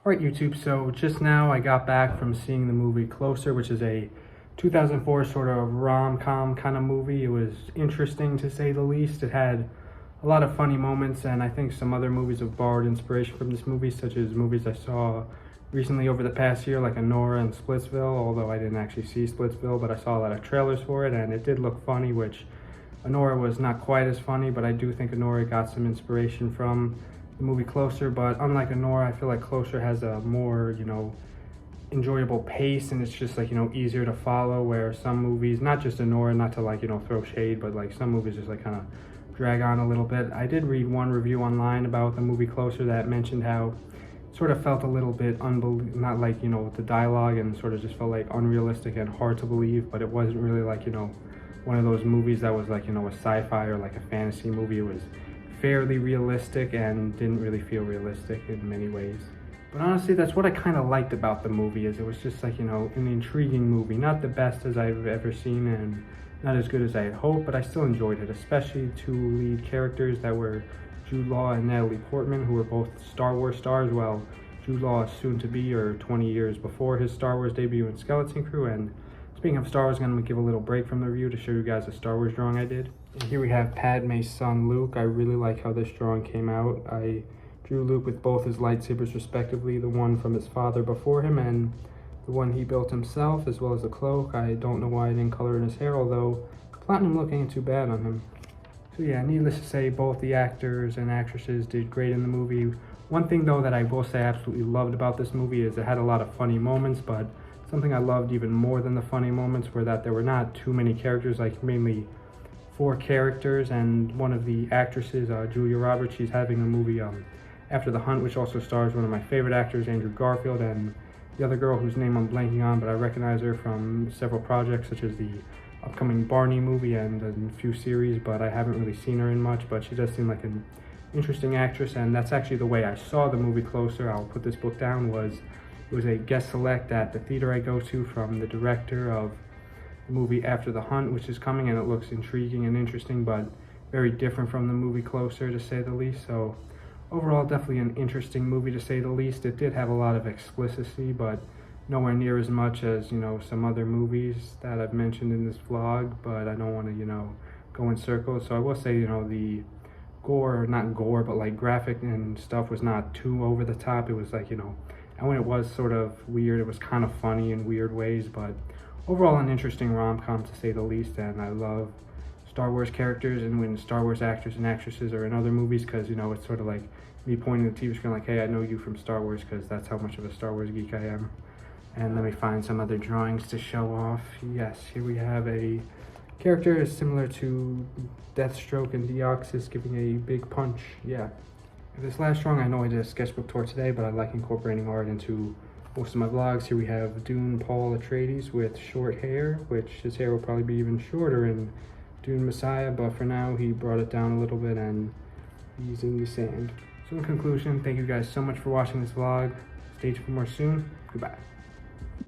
Alright YouTube, so just now I got back from seeing the movie Closer, which is a 2004 sort of rom-com kind of movie. It was interesting to say the least. It had a lot of funny moments, and I think some other movies have borrowed inspiration from this movie, such as movies I saw recently over the past year, like Anora and Splitsville, although I didn't actually see Splitsville, but I saw a lot of trailers for it, and it did look funny, which Anora was not quite as funny, but I do think Anora got some inspiration from the movie Closer. But unlike Anora, I feel like Closer has a more, enjoyable pace, and it's just like, easier to follow, where some movies, not just Anora, not to like, throw shade, but like some movies just like kind of drag on a little bit. I did read one review online about the movie Closer that mentioned how it sort of felt a little bit not like, the dialogue, and sort of just felt like unrealistic and hard to believe, but it wasn't really like, one of those movies that was like, a sci-fi or like a fantasy movie. It was fairly realistic and didn't really feel realistic in many ways. But honestly, that's what I kind of liked about the movie, is it was just like, an intriguing movie. Not the best as I've ever seen, and not as good as I had hoped, but I still enjoyed it, especially two lead characters that were Jude Law and Natalie Portman, who were both Star Wars stars. Well, Jude Law is soon to be, or 20 years before his Star Wars debut in Skeleton Crew. And speaking of Star Wars, I'm going to give a little break from the review to show you guys a Star Wars drawing I did. And here we have Padme's son, Luke. I really like how this drawing came out. I drew Luke with both his lightsabers respectively, the one from his father before him and the one he built himself, as well as the cloak. I don't know why I didn't color in his hair, although platinum look ain't too bad on him. So yeah, needless to say, both the actors and actresses did great in the movie. One thing though that I will say I absolutely loved about this movie is it had a lot of funny moments, but something I loved even more than the funny moments were that there were not too many characters, like mainly 4 characters, and one of the actresses, Julia Roberts, she's having a movie After the Hunt, which also stars one of my favorite actors, Andrew Garfield, and the other girl whose name I'm blanking on, but I recognize her from several projects such as the upcoming Barney movie and a few series, but I haven't really seen her in much, but she does seem like an interesting actress. And that's actually the way I saw the movie Closer. I'll put this book down. It was a guest select at the theater I go to from the director of the movie After the Hunt, which is coming, and it looks intriguing and interesting, but very different from the movie Closer, to say the least. So overall, definitely an interesting movie, to say the least. It did have a lot of explicitity, but nowhere near as much as, some other movies that I've mentioned in this vlog, but I don't want to, go in circles. So I will say, the gore, not gore, but like graphic and stuff was not too over the top. It was like, and when it was sort of weird, it was kind of funny in weird ways, but overall an interesting rom-com, to say the least. And I love Star Wars characters, and when Star Wars actors and actresses are in other movies, because, it's sort of like me pointing at the TV screen like, hey, I know you from Star Wars, because that's how much of a Star Wars geek I am. And let me find some other drawings to show off. Yes, here we have a character similar to Deathstroke and Deoxys giving a big punch. Yeah. This last drawing, I know I did a sketchbook tour today, but I like incorporating art into most of my vlogs. Here we have Dune Paul Atreides with short hair, which his hair will probably be even shorter in Dune Messiah, but for now he brought it down a little bit and he's in the sand. So in conclusion, thank you guys so much for watching this vlog. Stay tuned for more soon. Goodbye.